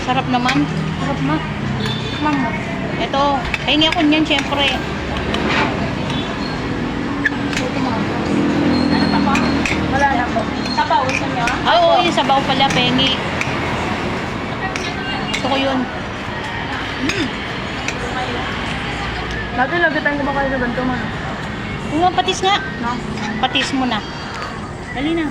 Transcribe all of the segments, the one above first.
Sarap naman. Sarap ma. Tikman mo. Ito, pahingi ako niyan, syempre. Ito mga. Ano pa po? Wala na po. Sabaw, gusto nyo? Ah, oo, yung sabaw pala, pahingi. Gusto ko yun. Dati lagi tayong kumakain sa ganito man. Kung nga, patis nga. No? Patis mo na. Dali na.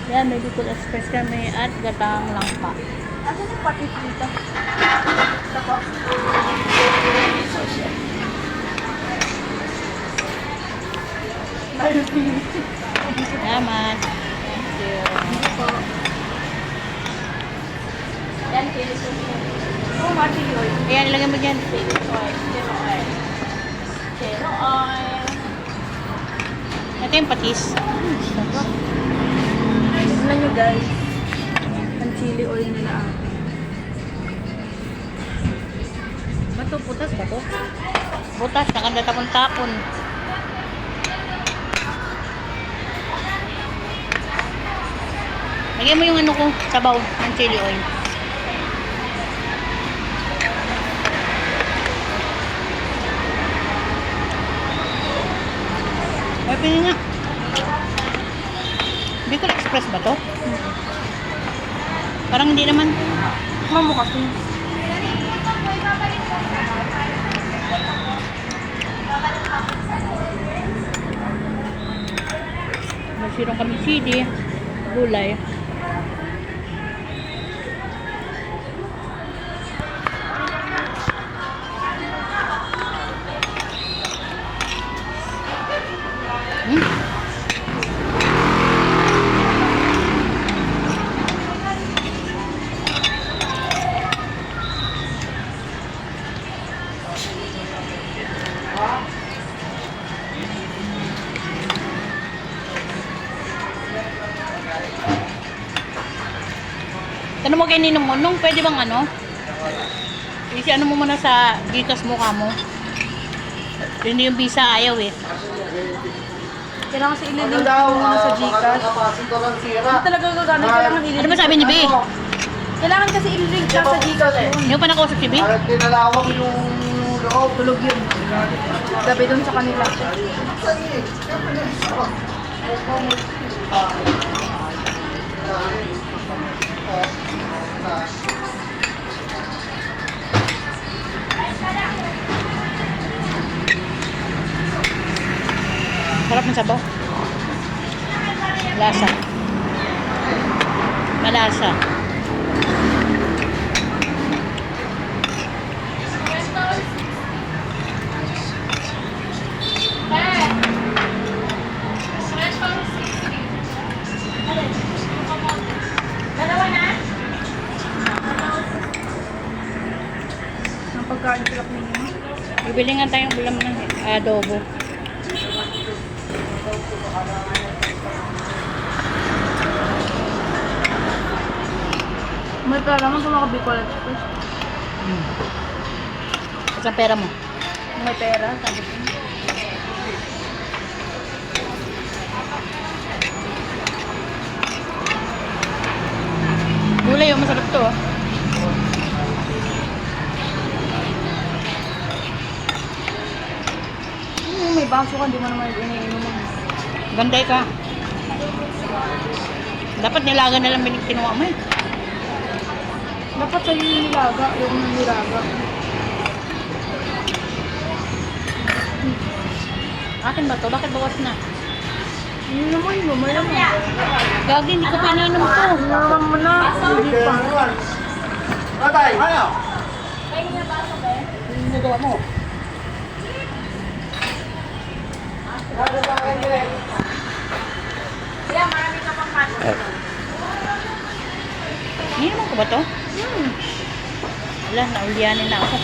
Yan, may Bicol Express kami at gatang langka. Ano yung patis dito? Ito po. Salamat. Thank you. Yan, kilis yung oh, chili oil. Ayan, ilagay mo dyan. Chili oil. Chili oil. Chili oil. Ito yung patis. Sarap. Tignan nyo guys. Ang chili oil nila ah. Bato, putas ba to? Butas, nakanda-tapon-tapon. Lagyan mo yung ano ko, sabaw ng chili oil. Ay, pili nga. Bicol Express ba to? Parang hindi naman. Tikman mo kasi. Masirong kami sili, gulay. Ano mo kay Ninong mo? Nung pwede bang ano? Kasi ano mo muna sa Gcash mo ka mo. Hindi yung visa ayaw eh. Kailangan kasi ililink mo muna sa Gcash. Hindi talaga gagana. Kailangan ililink. Ano ba sabi ni B? Kailangan kasi ililink ka sa Gcash yun. Yung pa nakausap si B? Tinalawag yung loob. Tulog yun. Gabi dun sa kanila. Sarap ng sabaw. Lasa. Malasa. Ang pagkain silak ninyo. Bibili nga tayong ulam ng adobo. May pera mo sa mga Bicol Express. Saan pera mo? May pera, sabi ko. Gulay yung masarap to. May baso ka, di mo naman iniinom mo. Ganday ka. Dapat nilaga na lang kinuha mo eh. Dapat sa'yo yung nilaga, yung nilaga. Akin ba to? Bakit bawas na? Yun naman yun, mamaya mo. Gagi, hindi ko pininom to. Naman mo na. Hindi pa. Tatay! Ano? Kaya niya baso ba eh? Yung nagawa mo? Kaya marami ka pang kaso. Ininom ko ba to? Wala, naulyanin na ako.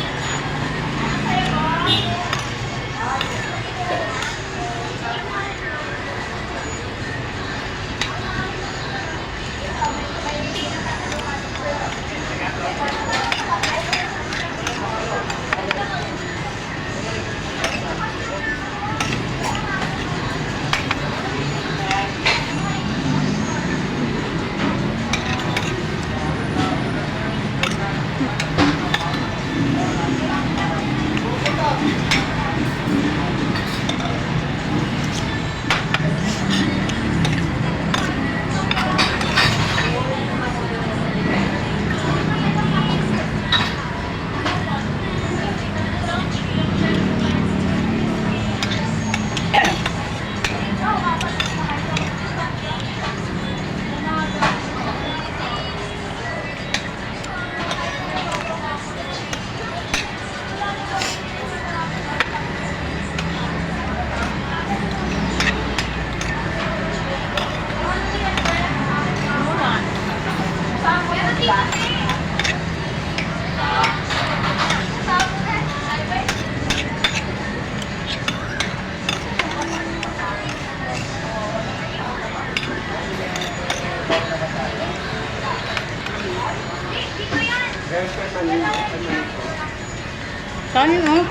Saan yun, oh?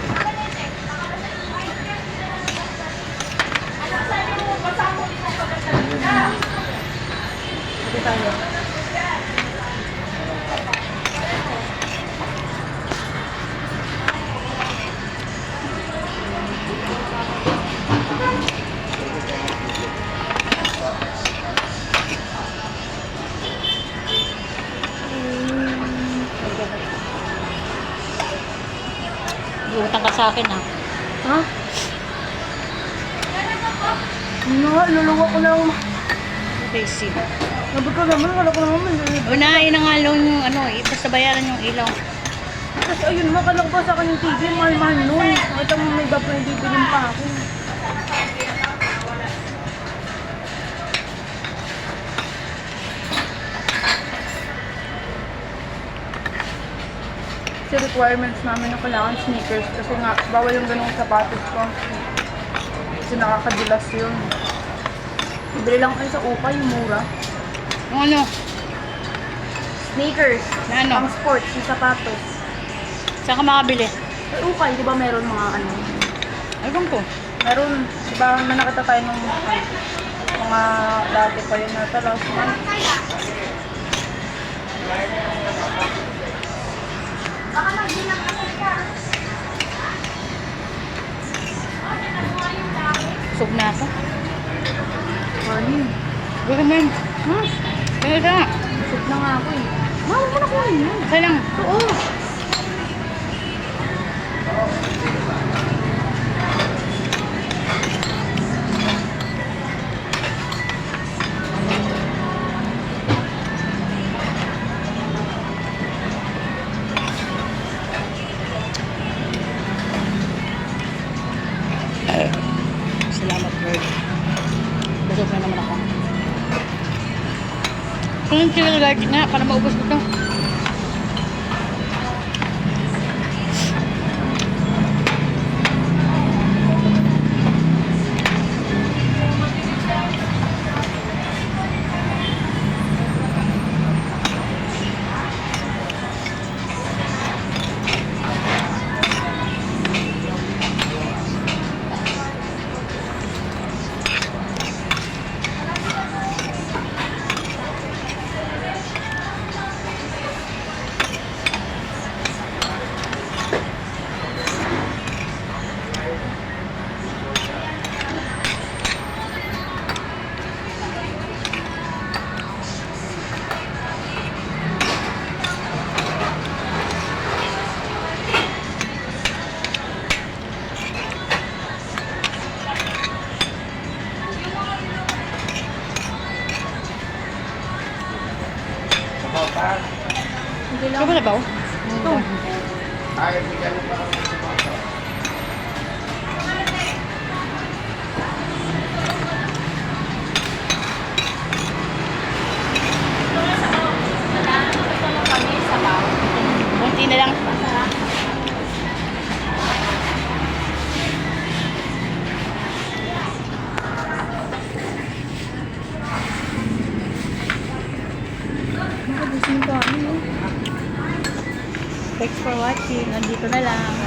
Hindi tayo. Utang ka sa akin, ha? Ha? Ano nga, luluwa ko lang. Okay, see. Sabi ko naman, wala ko naman. Unahin na nga lang yung ano, basta bayaran yung ilaw. Kasi ayun, makalak ba sa akin yung TV, mahal-mahal nun. Nakita mo may iba pa yung bibilin pa ako. Kasi requirements namin na kailangan sneakers kasi nga, bawal yung ganung sapatos ko. Kasi nakakadulas yun. Bibili lang kayo sa Ukay, mura. Yung ano? Sneakers, Na ano? pang sports, yung sapatos. Saan ka makabili? Sa Ukay, di ba meron mga ano? Ewan ko. Meron, di ba may nakita tayo ng mga dati pa yun na talas. Sub na ako. Morning. Gawin mo yun. Kaya ka. Busog na nga ako eh. Mama mo na kunin yun. Kaya lang. Oo. Salamat, Lord. Busog na naman ako. Kung yung chill guard nga, para maubos ko ito. Hindi lang. Ito ba na ba? Ito. Ay, bigyan mo pa ako ng sumasaw. Kunti na lang. Nakabusing ka. Ano? Thanks for watching. Nandito na lang.